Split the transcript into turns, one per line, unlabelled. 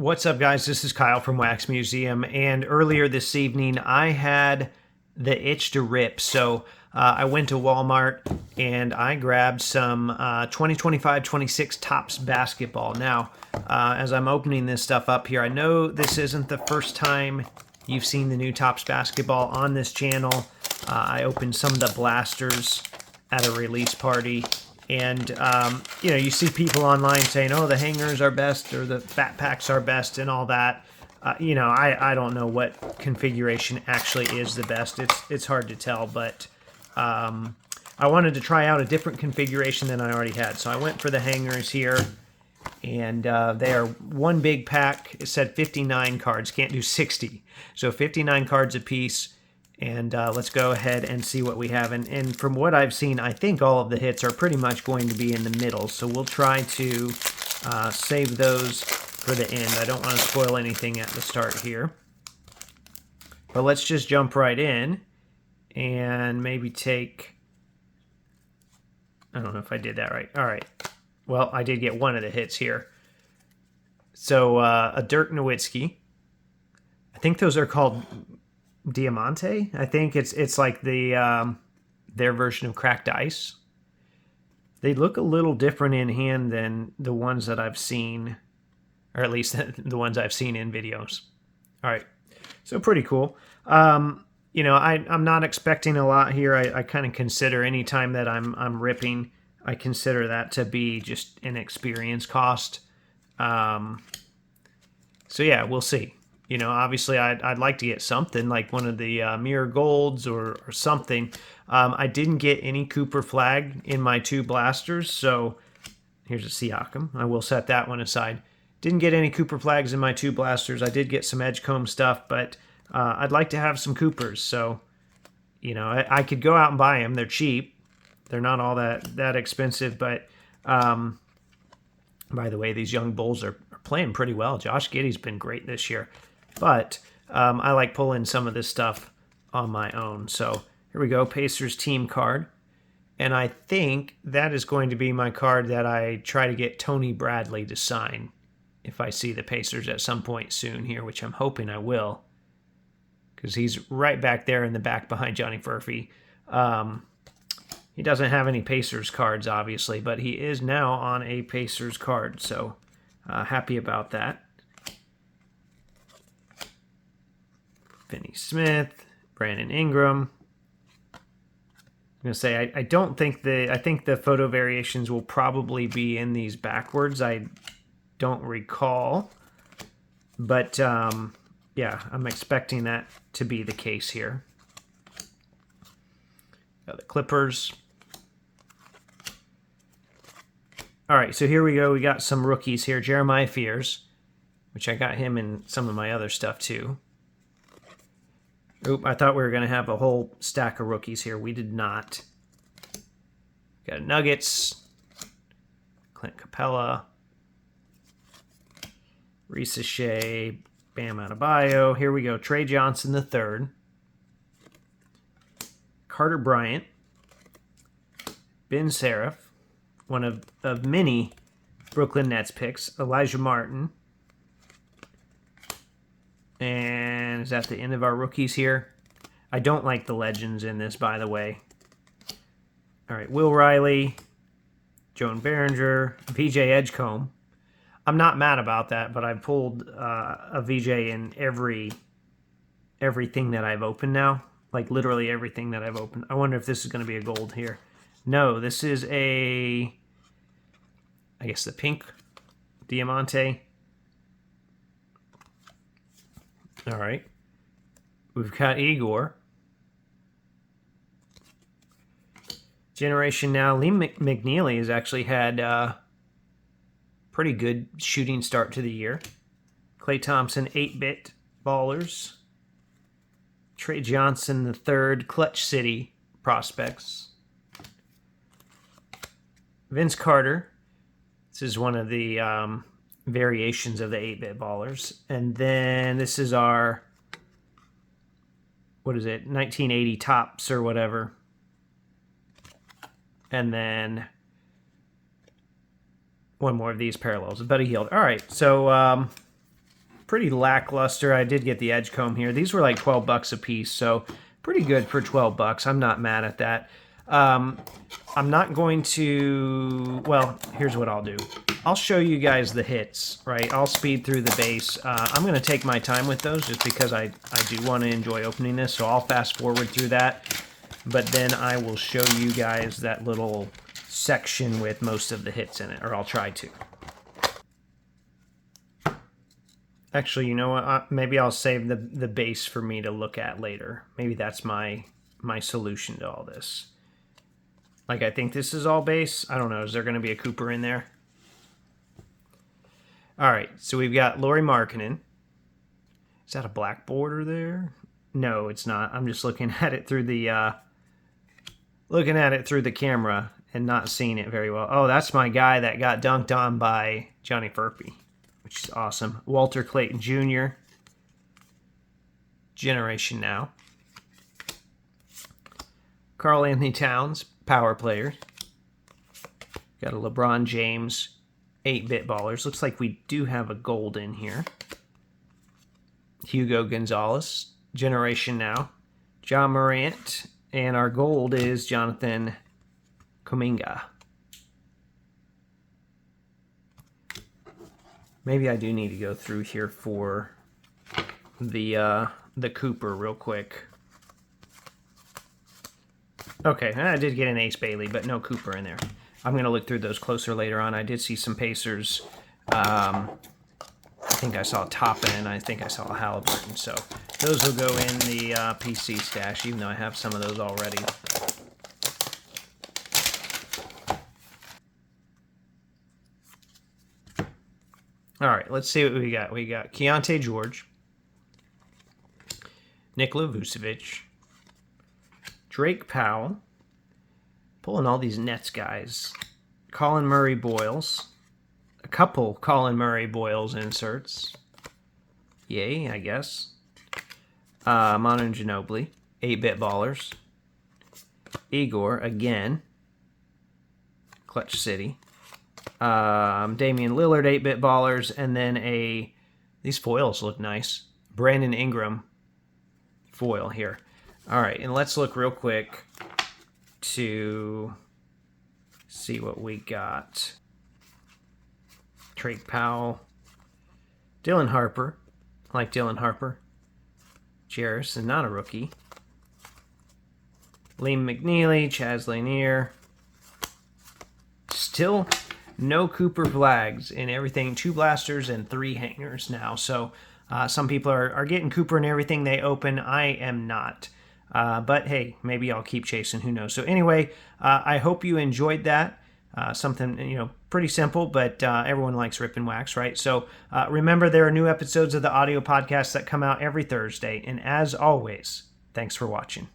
What's up, guys? This is Kyle from Wax Museum, and earlier this evening I had the itch to rip, so I went to Walmart and I grabbed some 2025-26 Topps basketball. Now, as I'm opening this stuff up here, I know this isn't the first time you've seen the new Topps basketball on this channel. I opened some of the blasters at a release party. And, you see people online saying, oh, the hangers are best or the fat packs are best and all that. I don't know what configuration actually is the best. It's hard to tell, but I wanted to try out a different configuration than I already had. So I went for the hangers here, and they are one big pack. It said 59 cards, can't do 60. So 59 cards a piece. And let's go ahead and see what we have. And from what I've seen, I think all of the hits are pretty much going to be in the middle. So we'll try to save those for the end. I don't want to spoil anything at the start here. But let's just jump right in and maybe take... I don't know if I did that right. All right. Well, I did get one of the hits here. So a Dirk Nowitzki. I think those are called... Diamante. I think it's like the their version of cracked ice. They look a little different in hand than the ones that I've seen, or at least the ones I've seen in videos. All right, so pretty cool. I'm not expecting a lot here. I kind of consider any time that I'm ripping, I consider that to be just an experience cost. So yeah, we'll see. Obviously I'd like to get something like one of the Mirror Golds or something. I didn't get any Cooper Flag in my two blasters, so here's a Siakam. I will set that one aside. Didn't get any Cooper Flags in my two blasters. I did get some Edgecomb stuff, but I'd like to have some Coopers. So, I could go out and buy them. They're cheap. They're not all that expensive, but by the way, these young Bulls are playing pretty well. Josh Giddey's been great this year. But I like pulling some of this stuff on my own. So here we go, Pacers team card. And I think that is going to be my card that I try to get Tony Bradley to sign if I see the Pacers at some point soon here, which I'm hoping I will. Because he's right back there in the back behind Johnny Furphy. He doesn't have any Pacers cards, obviously, but he is now on a Pacers card. So happy about that. Finney Smith, Brandon Ingram. I'm going to say, I think the photo variations will probably be in these backwards. I don't recall. But, yeah, I'm expecting that to be the case here. Got the Clippers. All right, so here we go. We got some rookies here. Jeremiah Fears, which I got him in some of my other stuff, too. Oop, I thought we were going to have a whole stack of rookies here. We did not. Got Nuggets, Clint Capella, Risa Shea, Bam Adebayo. Here we go. Trey Johnson III, Carter Bryant, Ben Seraph, one of many Brooklyn Nets picks, Elijah Martin. And is that the end of our rookies here? I don't like the legends in this, by the way. All right, Will Riley, Joan Behringer, VJ Edgecomb. I'm not mad about that, but I've pulled a VJ in everything that I've opened now. Like literally everything that I've opened. I wonder if this is going to be a gold here. No, this is I guess the pink Diamante. All right. We've got Igor. Generation Now. Lee McNeely has actually had a pretty good shooting start to the year. Klay Thompson, 8-bit ballers. Trey Johnson III, Clutch City prospects. Vince Carter. This is one of the variations of the 8-bit ballers. And then this is our, 1980 Topps or whatever. And then one more of these parallels. Buddy Hield. All right, so pretty lackluster. I did get the Edgecomb here. These were like $12 a piece, so pretty good for $12. I'm not mad at that. I'm not going to... Well, here's what I'll do. I'll show you guys the hits, right? I'll speed through the base. I'm going to take my time with those just because I do want to enjoy opening this, so I'll fast forward through that. But then I will show you guys that little section with most of the hits in it, or I'll try to. Actually, you know what? Maybe I'll save the base for me to look at later. Maybe that's my solution to all this. Like, I think this is all base. I don't know. Is there going to be a Cooper in there? All right, so we've got Lauri Markkanen. Is that a black border there? No, it's not. I'm just looking at it through the camera and not seeing it very well. Oh, that's my guy that got dunked on by Johnny Furphy, which is awesome. Walter Clayton Jr. Generation Now. Karl Anthony Towns, power player. Got a LeBron James, 8-bit ballers. Looks like we do have a gold in here. Hugo Gonzalez, Generation Now. John Morant, and our gold is Jonathan Kuminga. Maybe I do need to go through here for the Cooper real quick. Okay, I did get an Ace Bailey, but no Cooper in there. I'm going to look through those closer later on. I did see some Pacers. I think I saw Toppin. I think I saw Halliburton. So those will go in the PC stash, even though I have some of those already. All right, let's see what we got. We got Keontae George, Nikola Vucevic, Drake Powell, pulling all these Nets guys, Colin Murray Boyles, a couple Colin Murray Boyles inserts, yay, I guess, Manu Ginobili, 8-bit ballers, Igor, again, Clutch City, Damian Lillard, 8-bit ballers, and then these foils look nice, Brandon Ingram foil here. All right, and let's look real quick to see what we got. Drake Powell, Dylan Harper. I like Dylan Harper. Jarris, and not a rookie. Liam McNeely, Chaz Lanier. Still no Cooper flags in everything. 2 blasters and 3 hangers now. So some people are getting Cooper in everything they open. I am not. But hey, maybe I'll keep chasing. Who knows? So anyway, I hope you enjoyed that. Something, pretty simple, but everyone likes rip and wax, right? So remember, there are new episodes of the audio podcast that come out every Thursday. And as always, thanks for watching.